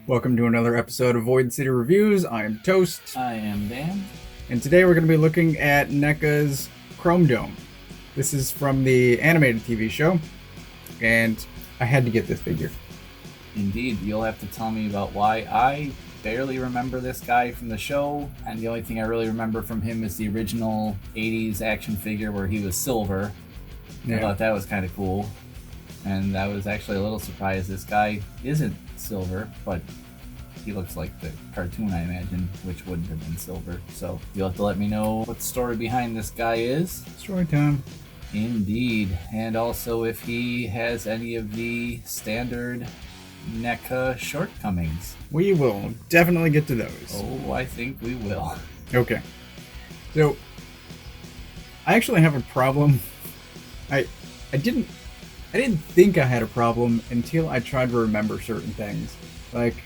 Welcome to another episode of Void City Reviews. I am Toast. I am Dan. And today we're going to be looking at NECA's Chrome Dome. This is from the animated TV show, and I had to get this figure. Indeed, you'll have to tell me about why. I barely remember this guy from the show, and the only thing I really remember from him is the original 80s action figure where he was silver. I thought that was kind of cool. And I was actually a little surprised this guy isn't silver, but he looks like the cartoon, I imagine, which wouldn't have been silver. So you'll have to let me know what the story behind this guy is. Story time. Indeed. And also if he has any of the standard NECA shortcomings. We will definitely get to those. Oh, I think we will. Okay. So, I actually have a problem. I didn't think I had a problem until I tried to remember certain things. Like,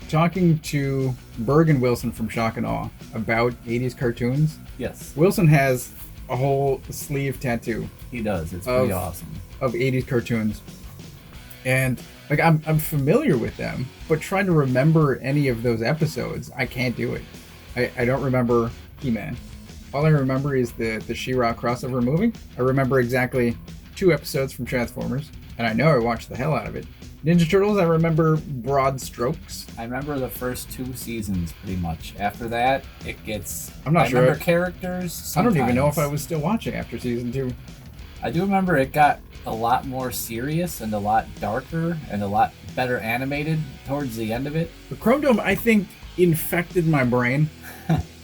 talking to Berg and Wilson from Shock and Awe about 80s cartoons. Yes. Wilson has a whole sleeve tattoo. He does. It's pretty awesome. Of 80s cartoons. And, like, I'm familiar with them, but trying to remember any of those episodes, I can't do it. I don't remember He-Man. All I remember is the She-Ra crossover movie. I remember exactly 2 episodes from Transformers, and I know I watched the hell out of it. Ninja Turtles, I remember broad strokes. I remember the first 2 seasons pretty much. After that, it gets... I'm not sure. I remember characters sometimes. I don't even know if I was still watching after season 2. I do remember it got a lot more serious and a lot darker and a lot better animated towards the end of it. The Chrome Dome, I think, infected my brain.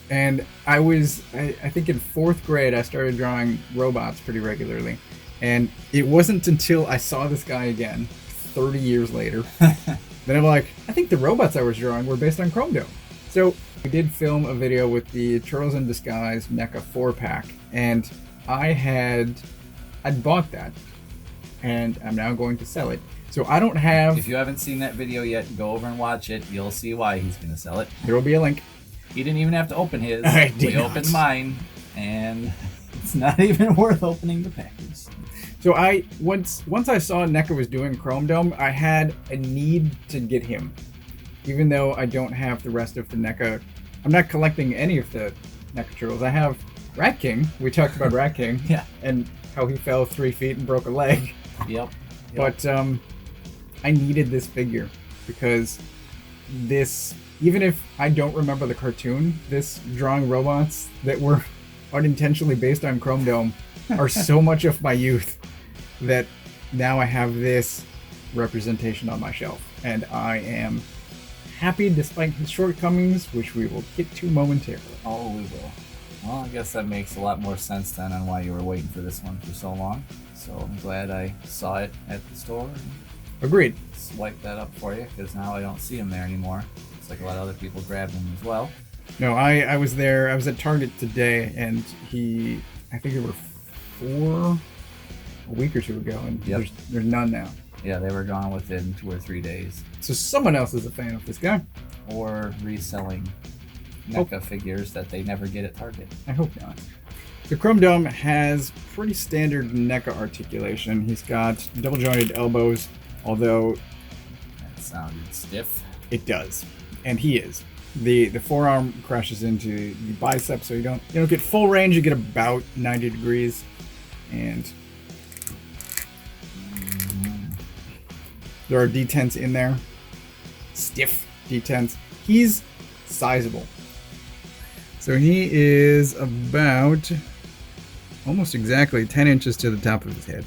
And I think in 4th grade, I started drawing robots pretty regularly. And it wasn't until I saw this guy again, 30 years later, that I'm like, I think the robots I was drawing were based on Chrome Dome. So we did film a video with the Turtles in Disguise NECA 4-pack, and I'd bought that, and I'm now going to sell it. So I don't have... If you haven't seen that video yet, go over and watch it. You'll see why he's going to sell it. There will be a link. He didn't even have to open his. We opened mine, and it's not even worth opening the package. So once I saw NECA was doing Chrome Dome, I had a need to get him. Even though I don't have the rest of the NECA... I'm not collecting any of the NECA Turtles. I have Rat King. We talked about Rat King. Yeah. And how he fell 3 feet and broke a leg. Yep. But I needed this figure because this... Even if I don't remember the cartoon, this drawing robots that were unintentionally based on Chrome Dome are so much of my youth that now I have this representation on my shelf. And I am happy despite his shortcomings, which we will get to momentarily. Oh, we will. Well, I guess that makes a lot more sense then on why you were waiting for this one for so long. So I'm glad I saw it at the store. Agreed. Swipe that up for you, because now I don't see him there anymore. Looks like a lot of other people grabbed him as well. No, I was there. I was at Target today, and I think there were 4 a week or 2 ago, and there's none now. Yeah, they were gone within 2 or 3 days. So someone else is a fan of this guy. Or reselling NECA figures that they never get at Target. I hope not. The Chrome Dome has pretty standard NECA articulation. He's got double jointed elbows, although... That sounded stiff. It does. And he is. The forearm crashes into the bicep, so you don't get full range. You get about 90 degrees, and there are detents in there, stiff detents. He's sizable, so he is about almost exactly 10 inches to the top of his head.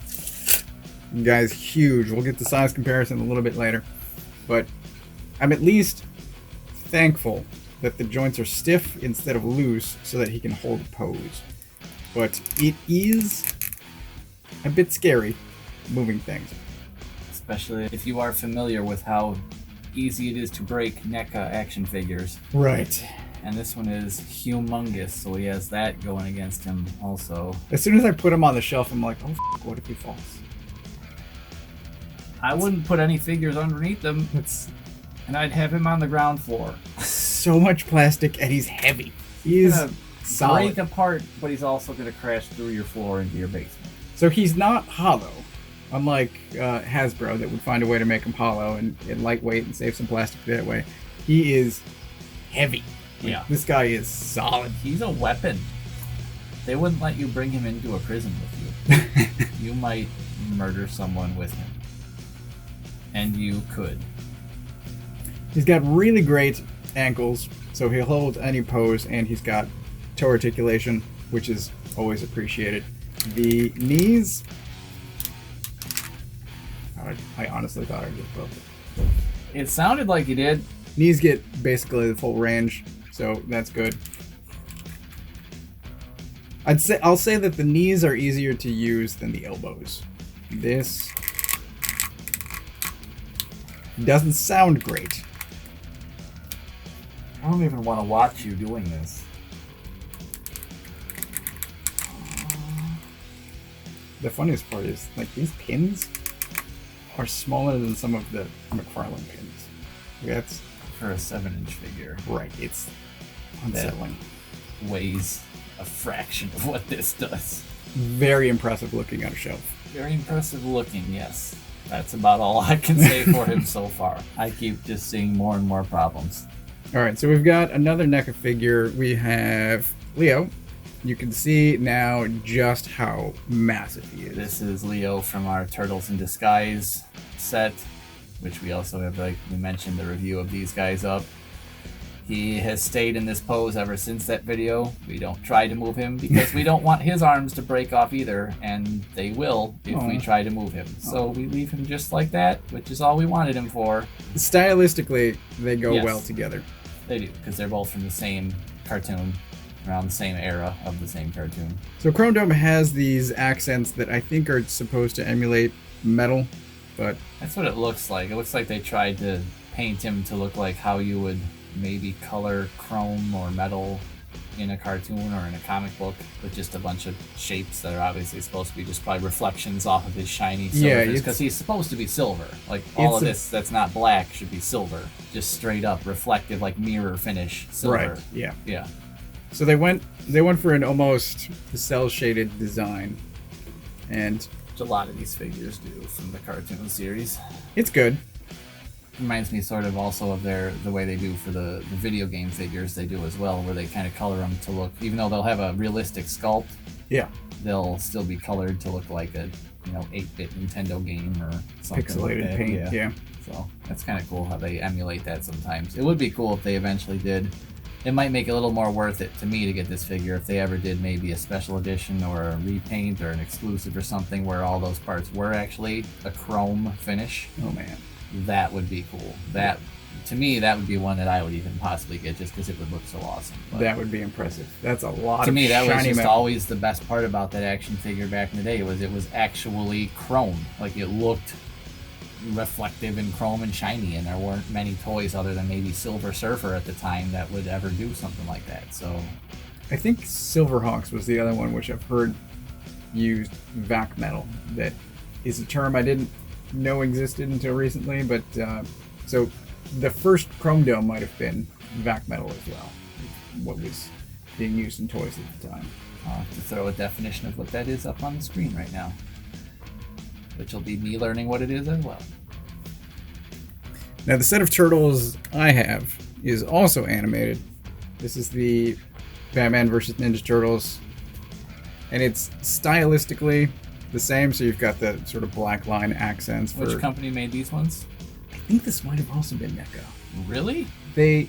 Nice. The guy's huge. We'll get the size comparison a little bit later, but I'm at least thankful that the joints are stiff instead of loose so that he can hold a pose. But it is a bit scary moving things. Especially if you are familiar with how easy it is to break NECA action figures. Right. And this one is humongous, so he has that going against him also. As soon as I put him on the shelf, I'm like, oh, what if he falls? I wouldn't put any figures underneath him. And I'd have him on the ground floor. So much plastic, and he's heavy. He's solid. Break apart, but he's also going to crash through your floor into your basement. So he's not hollow. Unlike Hasbro, that would find a way to make him hollow and lightweight and save some plastic that way, he is heavy. Yeah. This guy is solid. He's a weapon. They wouldn't let you bring him into a prison with you. You might murder someone with him. And you could. He's got really great ankles, so he'll hold any pose, and he's got toe articulation, which is always appreciated. The knees, I honestly thought I just broke it. It sounded like you did. Knees get basically the full range, so that's good. I'll say that the knees are easier to use than the elbows. This doesn't sound great. I don't even want to watch you doing this. The funniest part is, like, these pins are smaller than some of the McFarlane pins. That's For a 7-inch figure. right. It's unsettling. Weighs a fraction of what this does. Very impressive looking on a shelf. Very impressive looking, yes. That's about all I can say for him so far. I keep just seeing more and more problems. All right, so we've got another NECA figure. We have Leo. You can see now just how massive he is. This is Leo from our Turtles in Disguise set, which we also have, like we mentioned, the review of these guys up. He has stayed in this pose ever since that video. We don't try to move him because we don't want his arms to break off either, and they will if we try to move him. So we leave him just like that, which is all we wanted him for. Stylistically, they go Yes. well together. They do, because they're both from the same cartoon, around the same era of the same cartoon. So Chrome Dome has these accents that I think are supposed to emulate metal, but That's what it looks like. It looks like they tried to paint him to look like how you would maybe color chrome or metal in a cartoon or in a comic book, with just a bunch of shapes that are obviously supposed to be just probably reflections off of his shiny silver. Because he's supposed to be silver. Like all of this that's not black should be silver. Just straight up reflective, like mirror finish silver. right, yeah. Yeah. So they went for an almost cell shaded design, and Which a lot of these figures do from the cartoon series. it's good. Reminds me sort of also of the way they do for the video game figures they do as well, where they kind of color them to look, even though they'll have a realistic sculpt, Yeah, they'll still be colored to look like a 8-bit Nintendo game or something pixelated like that. paint. Yeah. So that's kind of cool how they emulate that sometimes. It would be cool if they eventually did. It might make it a little more worth it to me to get this figure if they ever did maybe a special edition or a repaint or an exclusive or something where all those parts were actually a chrome finish. Oh man. That would be cool. That, to me, that would be one that I would even possibly get just because it would look so awesome. But That would be impressive. That's a lot to of me, that was shiny just metal. always the best part about that action figure back in the day, was it was actually chrome. Like, it looked reflective and chrome and shiny, and there weren't many toys other than maybe Silver Surfer at the time that would ever do something like that. So I think Silverhawks was the other one, which I've heard used vac metal. That is a term I didn't know existed until recently, but so the first Chrome Dome might have been vac metal as well, what was being used in toys at the time. I'll have to throw a definition of what that is up on the screen right now, which will be me learning what it is as well. Now the set of turtles I have is also animated. This is the Batman vs. Ninja Turtles, and it's stylistically the same, so you've got the sort of black line accents. Which company made these ones? I think this might have also been NECA. Really? They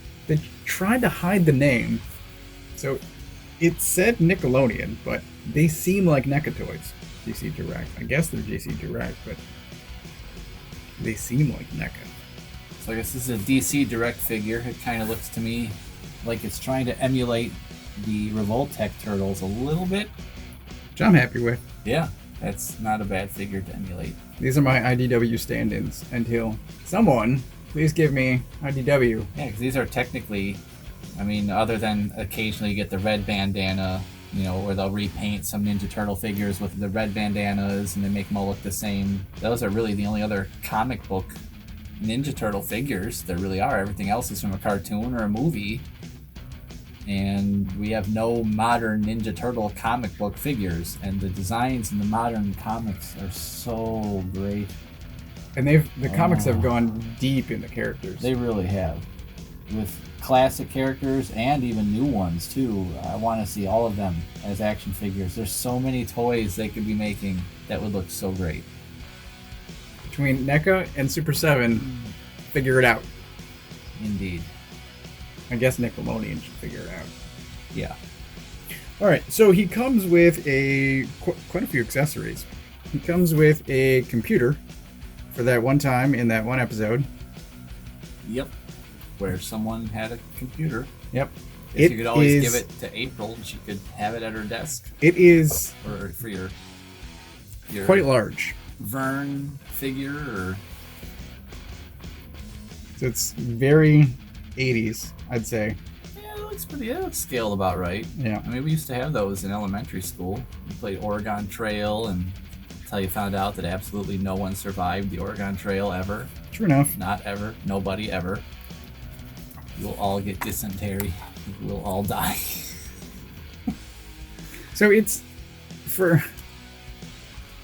tried to hide the name, so it said Nickelodeon, but they seem like NECA toys. GC Direct. I guess they're GC Direct, but they seem like NECA. So I guess this is a DC Direct figure. It kind of looks to me like it's trying to emulate the Revoltech Turtles a little bit. Which I'm happy with. Yeah, that's not a bad figure to emulate. These are my IDW stand-ins until someone please give me IDW. Yeah, because these are technically, I mean, other than occasionally you get the red bandana, you know, where they'll repaint some Ninja Turtle figures with the red bandanas and they make them all look the same. Those are really the only other comic book Ninja Turtle figures there really are. Everything else is from a cartoon or a movie. And we have no modern Ninja Turtle comic book figures, and the designs in the modern comics are so great. And the comics have gone deep in the characters. They really have. With classic characters and even new ones too. I want to see all of them as action figures. There's so many toys they could be making that would look so great. Between NECA and Super 7, figure it out. Indeed. I guess Nickelodeon should figure it out. Yeah. All right, so he comes with quite a few accessories. He comes with a computer for that one time in that one episode. Yep. Where someone had a computer. Yep. You could always give it to April and she could have it at her desk. It is... Or for your quite large. Vern figure, or... So it's very 80s, I'd say. Yeah, it looks scaled about right. Yeah. I mean, we used to have those in elementary school. We played Oregon Trail, and until you found out that absolutely no one survived the Oregon Trail ever. True enough. Not ever. Nobody ever. You'll all get dysentery. We'll all die. So it's for...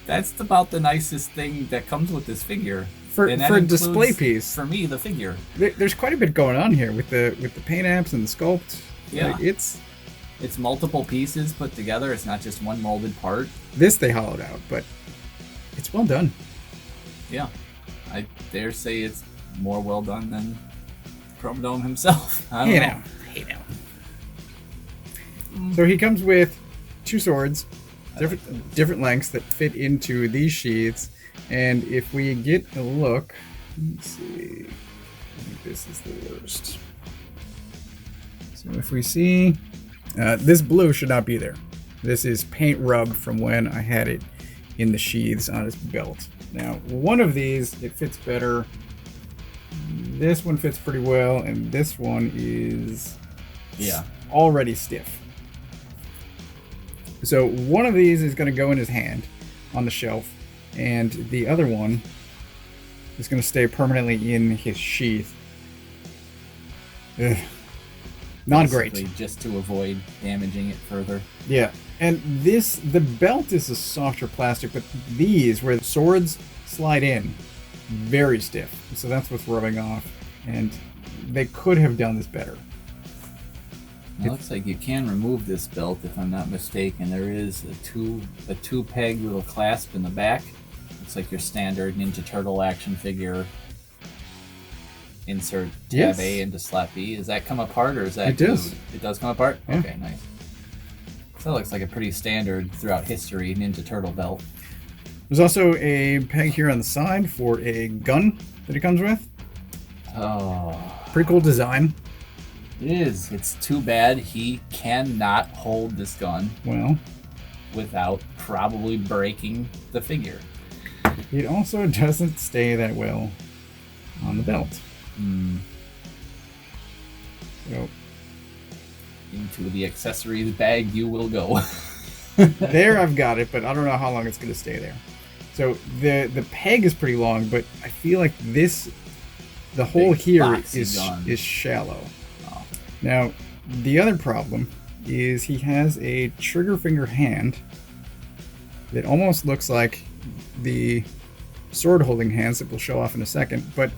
That's about the nicest thing that comes with this figure. For a display piece. For me, the figure. There's quite a bit going on here with the paint apps and the sculpt. Yeah. Like it's multiple pieces put together. It's not just one molded part. This they hollowed out, but it's well done. Yeah. I dare say it's more well done than Chrome Dome himself. I don't know. Hey now. So he comes with two swords, different lengths that fit into these sheaths. And if we get a look, let's see. I think this is the worst. So if we see, this blue should not be there. This is paint rub from when I had it in the sheaths on his belt. Now, one of these, it fits better. This one fits pretty well, and this one is already stiff. So one of these is going to go in his hand on the shelf, and the other one is going to stay permanently in his sheath. Ugh. Not great. Just to avoid damaging it further. Yeah, and the belt is a softer plastic, but these, where the swords slide in, very stiff. So that's what's rubbing off, and they could have done this better. It looks like you can remove this belt, if I'm not mistaken. There is a two peg little clasp in the back. Looks like your standard Ninja Turtle action figure. Insert tab A into slap B. Does that come apart, or is that it does? It does come apart? Yeah. Okay, nice. So that looks like a pretty standard throughout history Ninja Turtle belt. There's also a peg here on the side for a gun that it comes with. Oh. Pretty cool design. It is. It's too bad he cannot hold this gun. Well, without probably breaking the figure. It also doesn't stay that well on the belt. So into the accessories bag you will go. There I've got it, but I don't know how long it's going to stay there. So the peg is pretty long, but I feel like the hole here is shallow. Oh. Now, the other problem is he has a trigger finger hand that almost looks like the sword holding hands that we'll show off in a second, but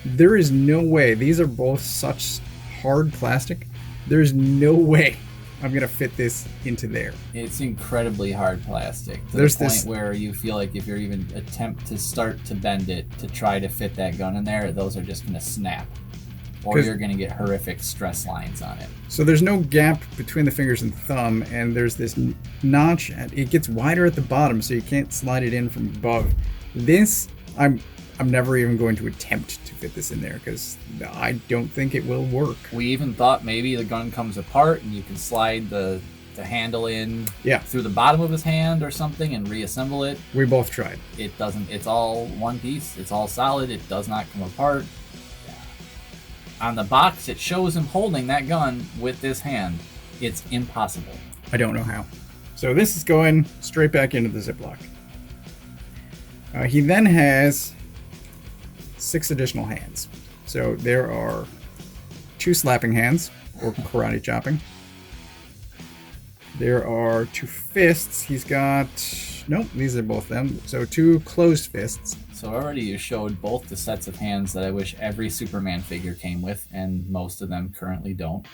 there is no way, these are both such hard plastic, there's no way I'm gonna fit this into there. It's incredibly hard plastic to the point where you feel like if you're even attempt to start to bend it to try to fit that gun in there, those are just gonna snap, or you're gonna get horrific stress lines on it. So there's no gap between the fingers and thumb, and there's this notch, and it gets wider at the bottom, so you can't slide it in from above. This, I'm never even going to attempt to fit this in there because I don't think it will work. We even thought maybe the gun comes apart and you can slide the handle in through the bottom of his hand or something and reassemble it. We both tried. It doesn't. It's all one piece. It's all solid. It does not come apart. On the box, it shows him holding that gun with this hand. It's impossible. I don't know how. So this is going straight back into the Ziploc. He then has 6 additional hands. So there are 2 slapping hands. or karate chopping. There are 2 fists. He's got... Nope, these are both them. So 2 closed fists. So already you showed both the sets of hands that I wish every Superman figure came with, and most of them currently don't,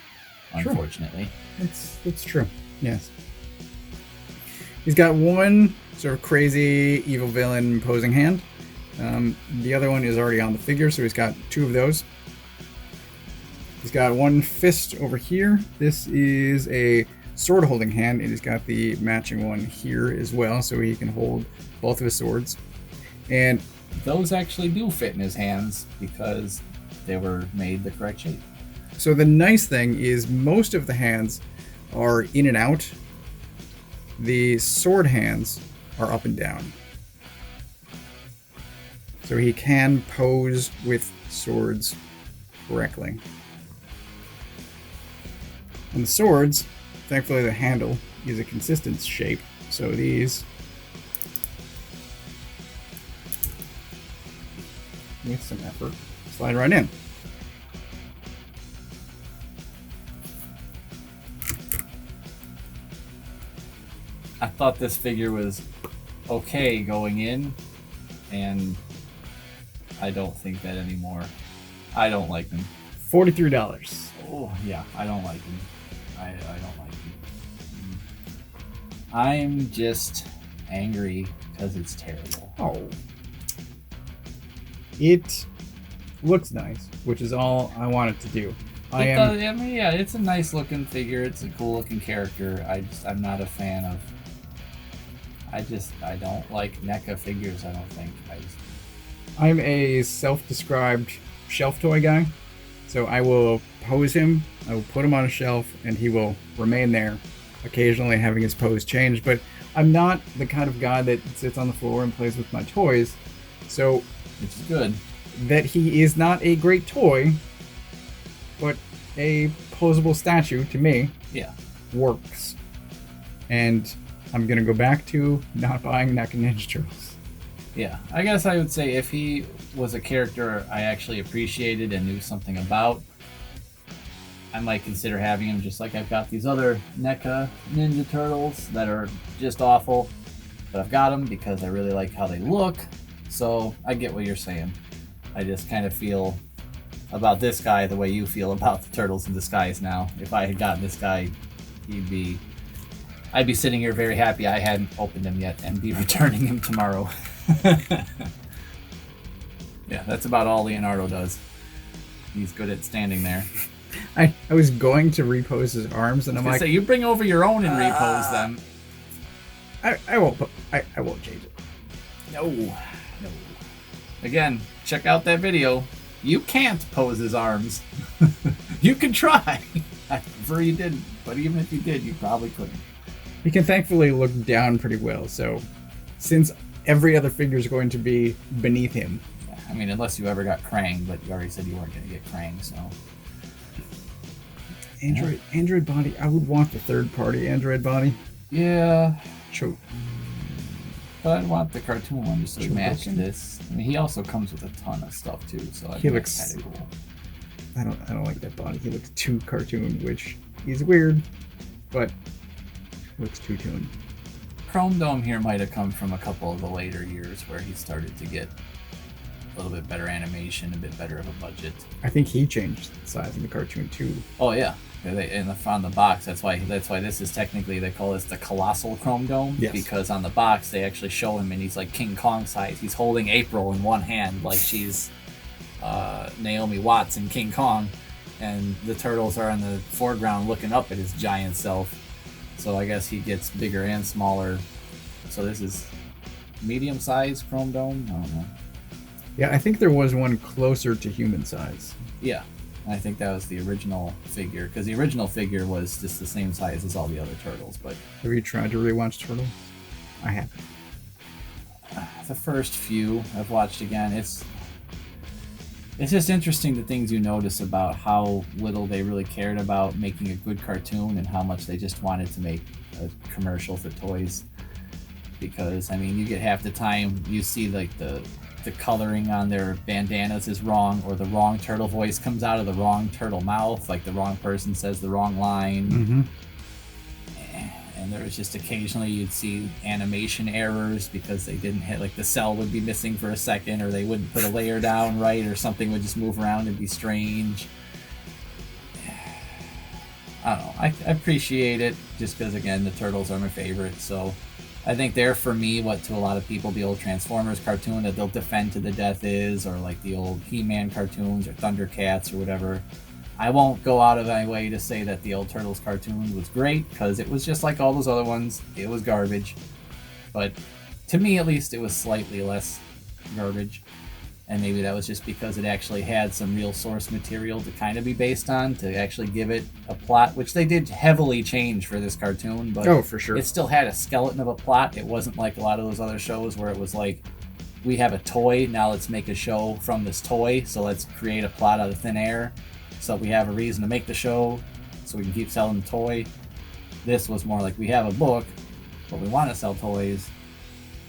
unfortunately. That's true, yes. He's got one sort of crazy evil villain posing hand. The other one is already on the figure, so he's got 2 of those. He's got 1 fist over here. This is a sword holding hand, and he's got the matching one here as well, so he can hold both of his swords. And those actually do fit in his hands because they were made the correct shape. So the nice thing is most of the hands are in and out. The sword hands are up and down. So he can pose with swords correctly. On the swords, thankfully the handle is a consistent shape, so these, with some effort, slide right in. I thought this figure was okay going in, and I don't think that anymore. I don't like him. $43. Oh, yeah, I don't like him. I don't like him. I'm just angry because it's terrible. Oh. It looks nice, which is all I want it to do. Yeah, it's a nice looking figure. It's a cool looking character. I'm not a fan of... I don't like NECA figures, I don't think. I'm a self-described shelf toy guy, so I will pose him, I will put him on a shelf, and he will remain there, occasionally having his pose change, but I'm not the kind of guy that sits on the floor and plays with my toys, so... Which is good. That he is not a great toy, but a posable statue, to me, works. And I'm going to go back to not buying NECA Ninja Turtles. Yeah, I guess I would say if he was a character I actually appreciated and knew something about, I might consider having him, just like I've got these other NECA Ninja Turtles that are just awful. But I've got them because I really like how they look. So I get what you're saying. I just kind of feel about this guy the way you feel about the Turtles in Disguise now. If I had gotten this guy, I'd be sitting here very happy I hadn't opened him yet and be returning him tomorrow. Yeah, that's about all Leonardo does. He's good at standing there. I was going to repose his arms, and I'm like, say, you bring over your own and repose them. I won't change it. No. Again, check out that video. You can't pose his arms. You can try. I prefer you didn't, but even if you did, you probably couldn't. He can thankfully look down pretty well, so since every other figure is going to be beneath him. Yeah, I mean, unless you ever got Krang, but you already said you weren't going to get Krang, so... Android body. I would want the third-party Android body. Yeah. Choke. But I'd want the cartoon one just to match this. I mean, he also comes with a ton of stuff too, so I think that's kind of cool. I don't like that body. He looks too cartoon, which is weird, but looks too toon. Chrome Dome here might have come from a couple of the later years where he started to get a little bit better animation, a bit better of a budget. I think he changed the size of the cartoon too. Oh yeah, on the box. That's why this is technically, they call this the Colossal Chrome Dome. Yes. Because on the box they actually show him and he's like King Kong size. He's holding April in one hand like she's Naomi Watts in King Kong, and the turtles are in the foreground looking up at his giant self. So I guess he gets bigger and smaller. So this is medium size Chrome Dome. I don't know. Yeah, I think there was one closer to human size. Yeah, I think that was the original figure, because the original figure was just the same size as all the other turtles. But have you tried to rewatch Turtles? I haven't. The first few I've watched again. It's just interesting the things you notice about how little they really cared about making a good cartoon and how much they just wanted to make a commercial for toys. Because I mean, you get half the time you see like the the coloring on their bandanas is wrong, or the wrong turtle voice comes out of the wrong turtle mouth, like the wrong person says the wrong line. Mm-hmm. And there was just occasionally you'd see animation errors because they didn't hit, like the cell would be missing for a second, or they wouldn't put a layer down right, or something would just move around and be strange. I don't know. I appreciate it just because, again, the Turtles are my favorite. So I think they're, for me, what to a lot of people the old Transformers cartoon that they'll defend to the death is, or like the old He-Man cartoons or Thundercats or whatever. I won't go out of my way to say that the old Turtles cartoon was great, because it was just like all those other ones. It was garbage. But to me, at least, it was slightly less garbage. And maybe that was just because it actually had some real source material to kind of be based on, to actually give it a plot, which they did heavily change for this cartoon. But oh, for sure. It still had a skeleton of a plot. It wasn't like a lot of those other shows where it was like, we have a toy, now let's make a show from this toy, so let's create a plot out of thin air. So we have a reason to make the show, so we can keep selling the toy. This was more like, we have a book, but we want to sell toys.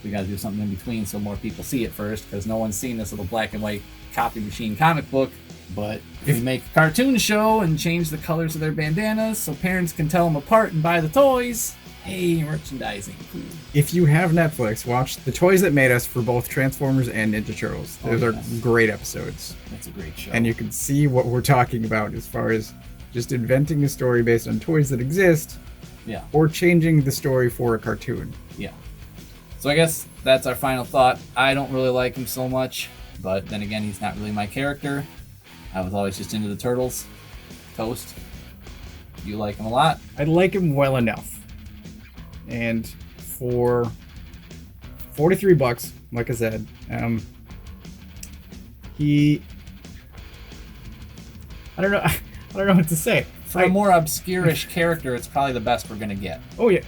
We got to do something in between so more people see it first, because no one's seen this little black and white copy machine comic book. But if we make a cartoon show and change the colors of their bandanas so parents can tell them apart and buy the toys, hey, merchandising, cool. If you have Netflix, watch The Toys That Made Us for both Transformers and Ninja Turtles. Those are great episodes. That's a great show. And you can see what we're talking about as far as just inventing a story based on toys that exist, yeah, or changing the story for a cartoon. Yeah. So I guess that's our final thought. I don't really like him so much, but then again, he's not really my character. I was always just into the Turtles. Toast. You like him a lot? I like him well enough. And for $43, like I said, he... I don't know what to say. For a more obscure-ish character, it's probably the best we're gonna get. Oh yeah.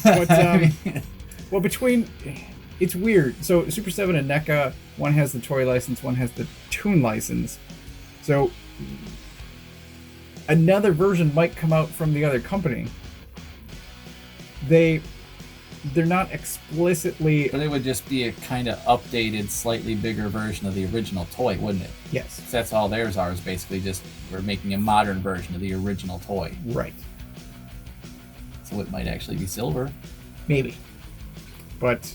But, well, it's weird. So Super 7 and NECA, one has the toy license, one has the toon license. So another version might come out from the other company. They're not explicitly... But it would just be a kind of updated, slightly bigger version of the original toy, wouldn't it? Yes. So that's all theirs are, is basically just, we're making a modern version of the original toy. Right. So it might actually be silver. Maybe. But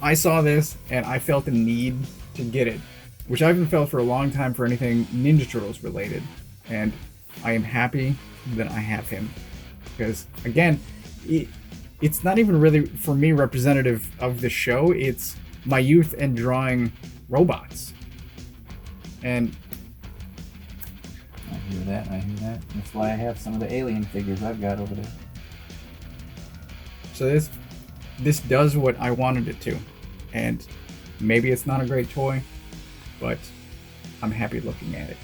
I saw this and I felt the need to get it, which I haven't felt for a long time for anything Ninja Turtles related. And I am happy that I have him. Because, again, it's not even really, for me, representative of the show. It's my youth and drawing robots. And I hear that. That's why I have some of the alien figures I've got over there. So this does what I wanted it to. And maybe it's not a great toy, but I'm happy looking at it.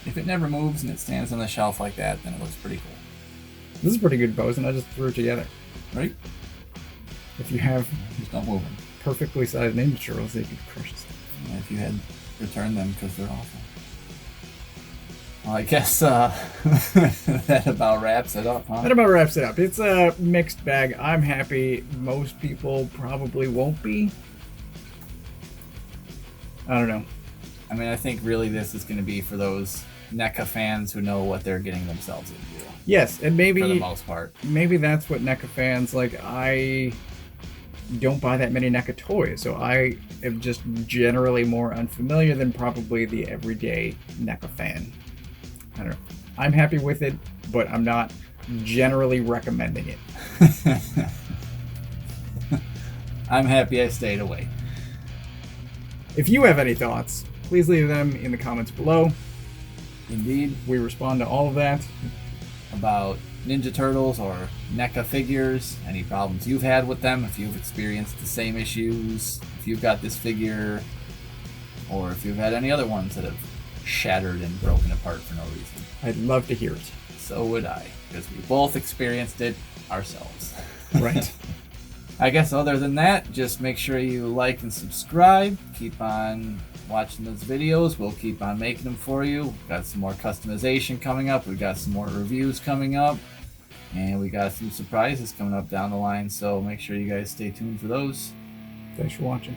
If it never moves and it stands on the shelf like that, then it looks pretty cool. This is pretty good pose, and I just threw it together. Right? If you have just don't move them. Perfectly sized Ninja Turtles, they could crush this. Yeah, if you had returned them because they're awful. Well, I guess that about wraps it up, huh? That about wraps it up. It's a mixed bag. I'm happy. Most people probably won't be. I don't know. I mean, I think really this is going to be for those NECA fans who know what they're getting themselves into. Yes, and maybe... For the most part. Maybe that's what NECA fans... Like, I don't buy that many NECA toys, so I am just generally more unfamiliar than probably the everyday NECA fan. I don't know. I'm happy with it, but I'm not generally recommending it. I'm happy I stayed away. If you have any thoughts, please leave them in the comments below. Indeed. We respond to all of that. About Ninja Turtles or NECA figures, any problems you've had with them, if you've experienced the same issues, if you've got this figure, or if you've had any other ones that have shattered and broken apart for no reason. I'd love to hear it. So would I, because we both experienced it ourselves. Right. I guess other than that, just make sure you like and subscribe. Keep on watching those videos. We'll keep on making them for you. We've got some more customization coming up. We've got some more reviews coming up. And we got some surprises coming up down the line. So make sure you guys stay tuned for those. Thanks for watching.